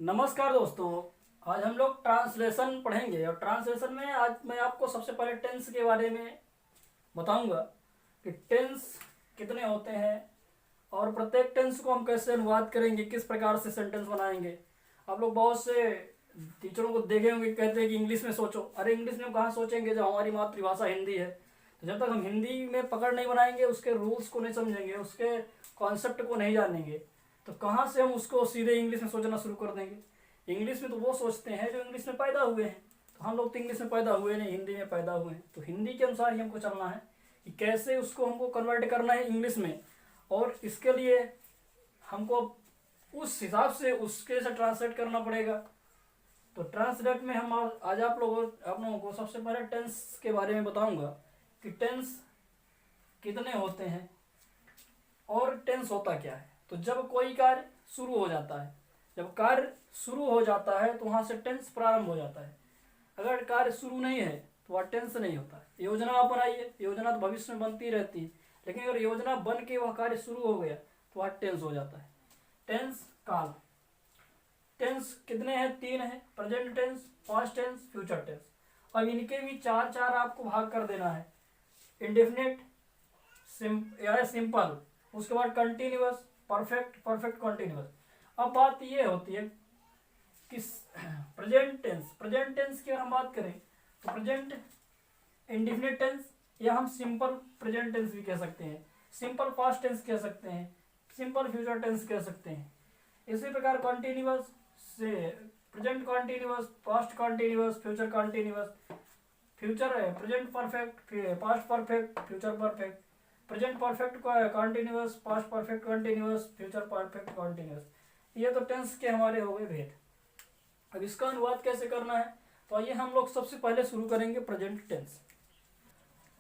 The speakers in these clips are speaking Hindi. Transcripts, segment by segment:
नमस्कार दोस्तों। आज हम लोग ट्रांसलेशन पढ़ेंगे और ट्रांसलेशन में आज मैं आपको सबसे पहले टेंस के बारे में बताऊंगा कि टेंस कितने होते हैं और प्रत्येक टेंस को हम कैसे अनुवाद करेंगे, किस प्रकार से सेंटेंस बनाएंगे। आप लोग बहुत से टीचरों को देखे होंगे, कहते हैं कि इंग्लिश में सोचो। अरे इंग्लिश में कहाँ सोचेंगे जब हमारी मातृभाषा हिंदी है। तो जब तक हम हिंदी में पकड़ नहीं बनाएंगे, उसके रूल्स को नहीं समझेंगे, उसके कॉन्सेप्ट को नहीं जानेंगे, तो कहाँ से हम उसको सीधे इंग्लिश में सोचना शुरू कर देंगे। इंग्लिश में तो वो सोचते हैं जो इंग्लिश में पैदा हुए हैं। तो हम लोग तो इंग्लिश में पैदा हुए नहीं, हिंदी में पैदा हुए हैं। तो हिंदी के अनुसार ही हमको चलना है कि कैसे उसको हमको कन्वर्ट करना है इंग्लिश में, और इसके लिए हमको उस हिसाब से उसके से ट्रांसलेट करना पड़ेगा। तो ट्रांसलेट में हम आज आप लोगों को सबसे पहले टेंस के बारे में बताऊंगा कि टेंस कितने होते हैं और टेंस होता क्या है। तो जब कोई कार्य शुरू हो जाता है, जब कार्य शुरू हो जाता है तो वहाँ से टेंस प्रारंभ हो जाता है। अगर कार्य शुरू नहीं है तो वह टेंस नहीं होता है। योजना आप बनाइए, योजना तो भविष्य में बनती रहती है, लेकिन अगर योजना बन के वह कार्य शुरू हो गया तो वह टेंस हो जाता है। टेंस काल। टेंस कितने हैं? 3 हैं, present tense, past tense, future tense. अब इनके भी चार आपको भाग कर देना है। इंडेफिनिट, सिंपल, उसके बाद कंटिन्यूअस, परफेक्ट, परफेक्ट कंटिन्यूअस। अब बात ये होती है कि प्रेजेंट टेंस की अगर हम बात करें तो प्रेजेंट इंडेफिनिट टेंस, या हम सिंपल प्रेजेंट टेंस भी कह सकते हैं, सिंपल पास्ट टेंस कह सकते हैं, सिंपल फ्यूचर टेंस कह सकते हैं। इसी प्रकार कंटिन्यूअस से present continuous, past continuous, future continuous, future है present perfect, past perfect, future perfect, present perfect continuous, past perfect continuous, future perfect continuous. ये तो टेंस के हमारे हो गए भेद। अब इसका अनुवाद कैसे करना है, तो आइए हम लोग सबसे पहले शुरू करेंगे प्रेजेंट टेंस।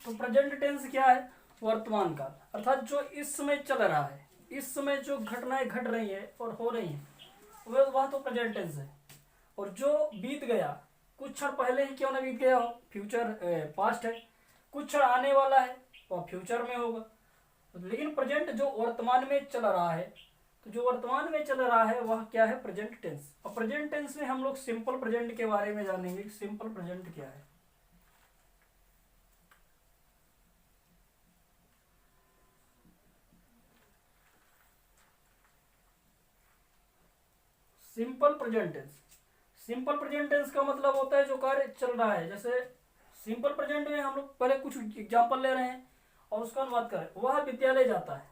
तो प्रेजेंट टेंस क्या है? वर्तमान काल, अर्थात जो इस समय चल रहा है, इस समय जो घटनाएं घट रही है और हो रही हैं वह तो प्रेजेंट टेंस है। और जो बीत गया, कुछ क्षण पहले ही क्यों ना बीत गया हो, फ्यूचर पास्ट है। कुछ क्षण आने वाला है वह फ्यूचर में होगा। लेकिन प्रेजेंट जो वर्तमान में चल रहा है, तो जो वर्तमान में चल रहा है वह क्या है? Present tense. और प्रेजेंट टेंस में हम लोग सिंपल प्रेजेंट के बारे में जानेंगे। सिंपल प्रेजेंट क्या है? Simple present tense, simple present tense का मतलब होता है जो कार्य चल रहा है। जैसे सिंपल प्रेजेंट में हम लोग पहले कुछ एग्जांपल ले रहे हैं और उसका अनुवाद करें। वह विद्यालय जाता है,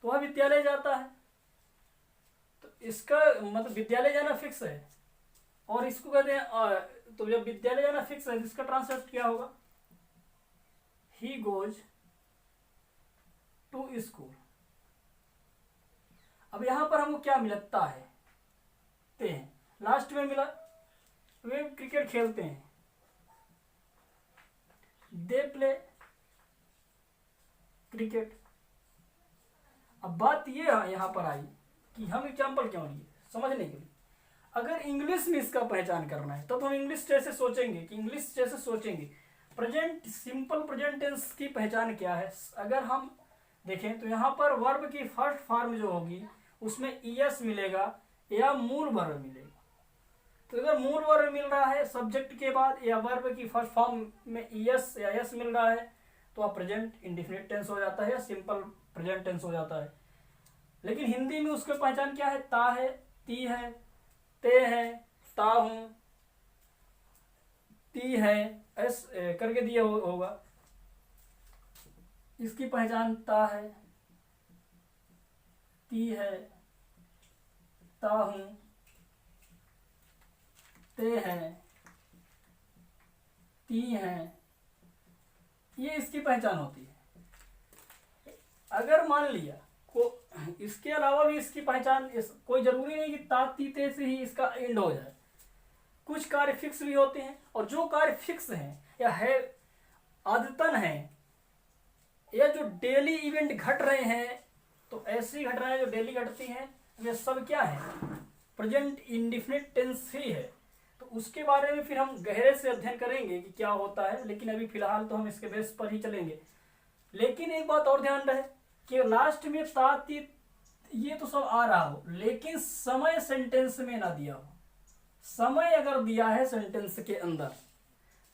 तो वह विद्यालय जाता है, तो इसका मतलब विद्यालय जाना फिक्स है। और इसको कहते हैं तो जब विद्यालय जाना फिक्स है, इसका ट्रांसलेट क्या होगा? He goes to school. अब यहां पर हमको क्या मिलता है? ते हैं, लास्ट में मिला। वे क्रिकेट खेलते हैं, दे प्ले क्रिकेट। अब बात ये यहां पर आई कि हम एग्जाम्पल क्यों लिए? समझने के लिए। अगर इंग्लिश में इसका पहचान करना है तो हम इंग्लिश जैसे सोचेंगे कि इंग्लिश जैसे सोचेंगे। प्रेजेंट सिंपल प्रेजेंट टेंस की पहचान क्या है? अगर हम देखें तो यहाँ पर वर्ब की फर्स्ट फॉर्म जो होगी उसमें ईएस मिलेगा या मूल वर्ब मिलेगा। तो अगर मूल वर्ब मिल रहा है सब्जेक्ट के बाद, या वर्ब की फर्स्ट फॉर्म में ईएस या एस मिल रहा है, तो आप प्रेजेंट इंडेफिनिट टेंस हो जाता है या सिंपल प्रेजेंट टेंस हो जाता है। लेकिन हिंदी में उसकी पहचान क्या है? ता है, ती है, ते है, ता हूं, ती है, एस करके दिया होगा। इसकी पहचान ता है, ती है, ता हूं, ते हैं, ती हैं, ये इसकी पहचान होती है। अगर मान लिया को इसके अलावा भी इसकी पहचान कोई जरूरी नहीं कि ता ती ते से ही इसका एंड हो जाए। कुछ कार्य फिक्स भी होते हैं, और जो कार्य फिक्स हैं या है आदतन है, या जो डेली इवेंट घट रहे हैं, तो ऐसी घटनाएं जो डेली घटती हैं वे सब क्या है? प्रेजेंट इंडेफिनिट टेंस ही है। तो उसके बारे में फिर हम गहरे से अध्ययन करेंगे कि क्या होता है, लेकिन अभी फिलहाल तो हम इसके बेस पर ही चलेंगे। लेकिन एक बात और ध्यान रहे कि लास्ट में ता ती ये तो सब आ रहा हो, लेकिन समय सेंटेंस में ना दिया हो। समय अगर दिया है सेंटेंस के अंदर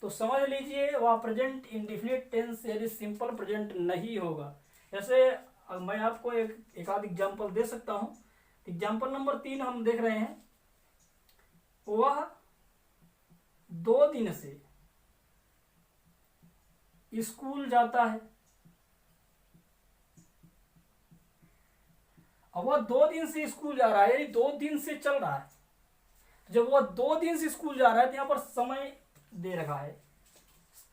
तो समझ लीजिए वह प्रेजेंट इंडेफिनिट टेंस यानी सिंपल प्रेजेंट नहीं होगा। जैसे मैं आपको एक आध एग्जाम्पल दे सकता हूं। एग्जाम्पल नंबर 3 हम देख रहे हैं, वह 2 दिन से स्कूल जाता है। अब वह 2 दिन से स्कूल जा रहा है, यानी 2 दिन से चल रहा है। जब वह 2 दिन से स्कूल जा रहा है तो यहां पर समय दे रखा है,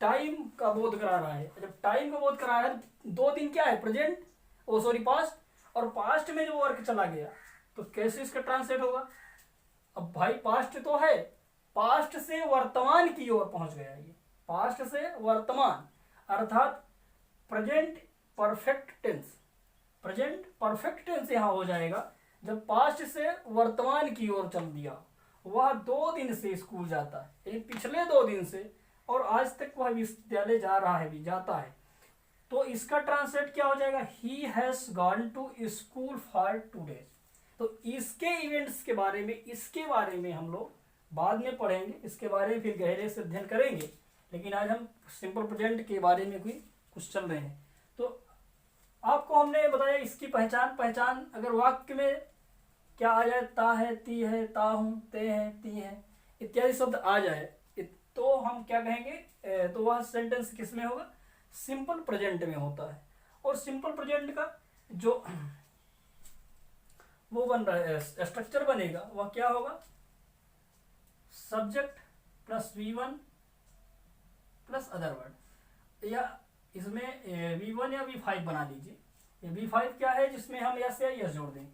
टाइम का बोध करा रहा है। जब टाइम का बोध करा रहा है 2 दिन क्या है, प्रेजेंट, ओ सॉरी पास्ट, और पास्ट में जो वर्क चला गया तो कैसे इसका ट्रांसलेट होगा। अब भाई पास्ट तो है, पास्ट से वर्तमान की ओर पहुंच गया, ये पास्ट से वर्तमान अर्थात present perfect tense. Present perfect tense यहां हो जाएगा जब पास्ट से वर्तमान की ओर चल दिया। वह 2 दिन से स्कूल जाता है, यानी पिछले 2 दिन से, और आज तक वह विश्वविद्यालय जा रहा है, भी जाता है। तो इसका ट्रांसलेट क्या हो जाएगा, he has gone to school for 2 days। तो इसके इवेंट्स के बारे में, इसके बारे में हम लोग बाद में पढ़ेंगे, इसके बारे में फिर गहरे से अध्ययन करेंगे। लेकिन आज हम सिंपल प्रेजेंट के बारे में कुछ चल रहे हैं। तो आपको हमने बताया इसकी पहचान अगर वाक्य में क्या आ जाए, ता है, ती है, ता हूं, ते है, ती है इत्यादि शब्द आ जाए तो हम क्या कहेंगे, तो वह सेंटेंस किस में होगा, सिंपल प्रेजेंट में होता है। और सिंपल प्रेजेंट का जो वो बन रहा है स्ट्रक्चर बनेगा वह क्या होगा, subject plus V1 plus other word, या इसमें V1 या V5 बना लीजिए। V5 क्या है जिसमें हम यस या यस जोड़ दें,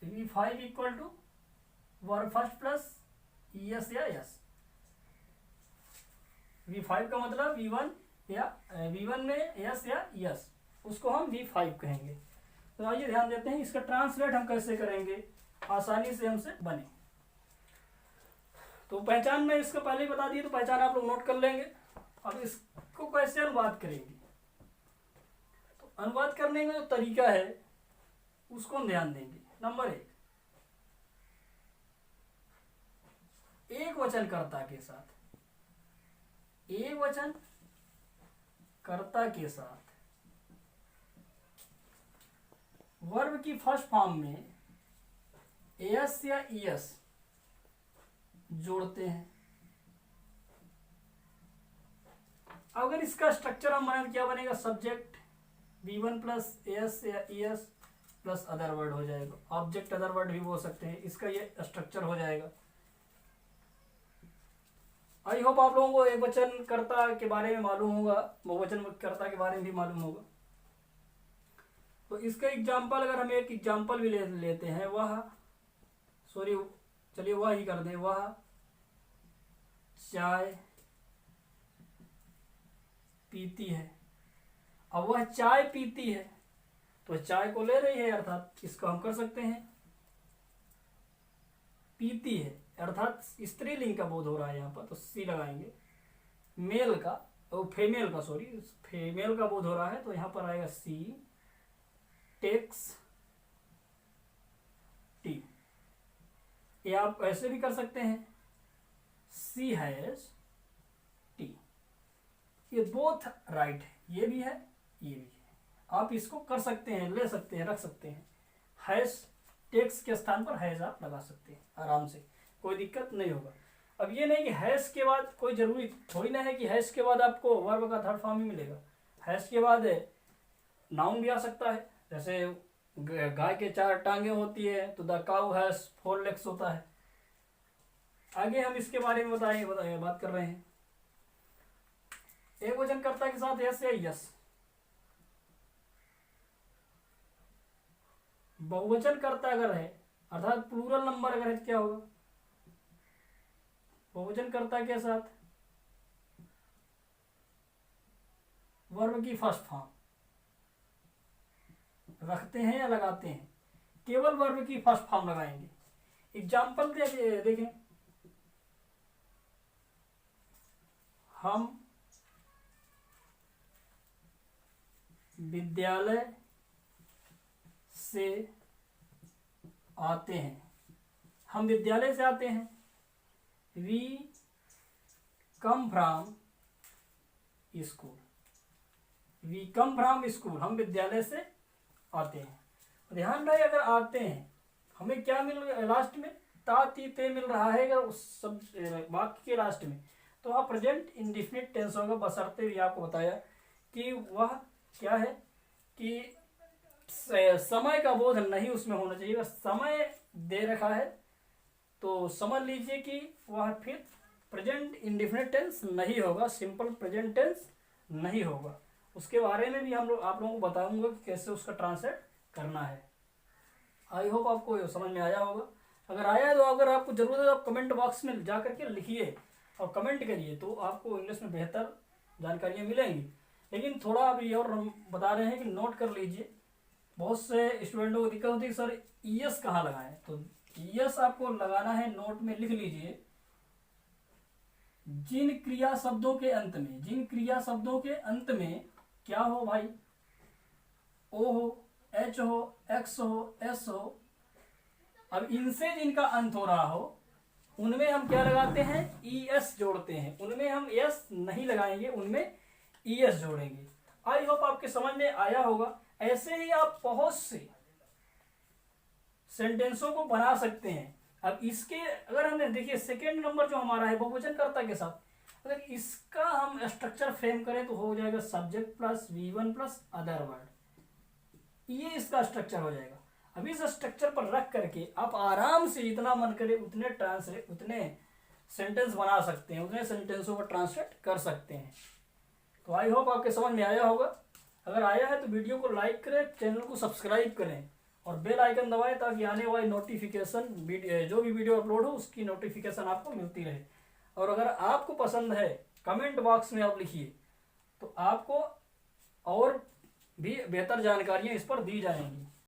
V5 equal to verb first plus S या यस। V5 का मतलब V1 या V1 में यस या यस, उसको हम V5 कहेंगे। तो आइए ध्यान देते हैं इसका ट्रांसलेट हम कैसे करेंगे, आसानी से हमसे बने। तो पहचान में इसका पहले ही बता दिए, तो पहचान आप लोग नोट कर लेंगे। अब इसको कैसे अनुवाद करेंगे, तो अनुवाद करने का जो तरीका है उसको हम ध्यान देंगे। नंबर 1, एक वचन कर्ता के साथ, एक वचन कर्ता के साथ वर्ब की फर्स्ट फॉर्म में एस या ईएस जोड़ते हैं। अगर इसका स्ट्रक्चर हम बनाए क्या बनेगा, सब्जेक्ट V1 प्लस एस या ईएस प्लस अदर वर्ड हो जाएगा। ऑब्जेक्ट अदर वर्ड भी बोल सकते हैं, इसका ये स्ट्रक्चर हो जाएगा। आई होप आप लोगों को एक वचन कर्ता के बारे में मालूम होगा, बहुवचन कर्ता के बारे में भी मालूम होगा। तो इसका एग्जाम्पल अगर हम एक एग्जाम्पल भी लेते हैं, वह सॉरी चलिए वह ही कर दें, वह चाय पीती है। अब वह चाय पीती है तो चाय को ले रही है, अर्थात इसको हम कर सकते हैं पीती है, अर्थात स्त्रीलिंग का बोध हो रहा है यहाँ पर, तो सी लगाएंगे। मेल का फीमेल का सॉरी फीमेल का बोध हो रहा है तो यहाँ पर आएगा सी टेक्स टी। ये आप ऐसे भी कर सकते हैं, सी हैज टी। ये बोथ राइट है, ये भी है ये भी है, आप इसको कर सकते हैं, ले सकते हैं, रख सकते हैं। हैज टेक्स के स्थान पर हैज आप लगा सकते हैं आराम से, कोई दिक्कत नहीं होगा। अब ये नहीं कि हैज के बाद कोई जरूरी थोड़ी ना है कि हैज के बाद आपको वर्ब का थर्ड फॉर्म ही मिलेगा। हैज के बाद नाउन भी आ सकता है, जैसे गाय के 4 टांगे होती है तो द काउ हैज 4 legs होता है। आगे हम इसके बारे में बात कर रहे हैं। एक वचन कर्ता के साथ यस या यस, बहुवचन कर्ता अगर है अर्थात प्लूरल नंबर अगर है तो क्या होगा, बहुवचन कर्ता के साथ वर्ब की फर्स्ट फॉर्म रखते हैं या लगाते हैं, केवल वर्ब की फर्स्ट फॉर्म लगाएंगे। एग्जाम्पल देखें, हम विद्यालय से आते हैं, हम विद्यालय से आते हैं, we come from school. We come from school, हम विद्यालय से आते हैं। ध्यान रहे अगर आते हैं हमें क्या मिल लास्ट में, ता ती ते मिल रहा है अगर उस सब वाक्य के लास्ट में, तो वह प्रेजेंट इंडेफिनिट टेंस होगा, बशर्ते भी आपको बताया कि वह क्या है कि समय का बोध नहीं उसमें होना चाहिए। बस समय दे रखा है तो समझ लीजिए कि वह फिर प्रेजेंट इंडेफिनिट टेंस नहीं होगा, सिंपल प्रेजेंट टेंस नहीं होगा। उसके बारे में भी हम लोग आप लोगों को बताऊंगा कि कैसे उसका ट्रांसलेट करना है। आई होप आपको समझ में आया होगा। अगर आया है तो अगर आपको जरूरत है तो आप कमेंट बॉक्स में जा करके लिखिए और कमेंट करिए, तो आपको इंग्लिश में बेहतर जानकारियाँ मिलेंगी। लेकिन थोड़ा अभी और हम बता रहे हैं कि नोट कर लीजिए। बहुत से स्टूडेंटों को दिक्कत होती है सर ईएस कहाँ लगाएं, तो ईएस आपको लगाना है, नोट में लिख लीजिए, जिन क्रिया शब्दों के अंत में, जिन क्रिया शब्दों के अंत में क्या हो भाई, ओ हो, एच हो, एक्स हो, एस हो, अब इनसे जिनका अंत हो रहा हो उनमें हम क्या लगाते हैं, ईएस जोड़ते हैं। उनमें हम एस नहीं लगाएंगे, उनमें ईएस जोड़ेंगे। आई होप आपके समझ में आया होगा। ऐसे ही आप बहुत से सेंटेंसों को बना सकते हैं। अब इसके अगर हमने देखिए सेकेंड नंबर जो हमारा है बहुवचनकर्ता के साथ, अगर इसका हम स्ट्रक्चर फ्रेम करें तो हो जाएगा subject plus V1 plus other word, ये इसका स्ट्रक्चर हो जाएगा। अब इस स्ट्रक्चर पर रख करके आप आराम से जितना मन करे उतने सेंटेंस बना सकते हैं, उतने सेंटेंसों को ट्रांसलेट कर सकते हैं। तो आई होप आपके समझ में आया होगा। अगर आया है तो वीडियो को लाइक करें, चैनल को सब्सक्राइब करें और बेल आइकन दबाएं ताकि आने वाली नोटिफिकेशन जो भी वीडियो अपलोड हो उसकी नोटिफिकेशन आपको मिलती रहे। और अगर आपको पसंद है कमेंट बॉक्स में आप लिखिए, तो आपको और भी बेहतर जानकारियाँ इस पर दी जाएंगी।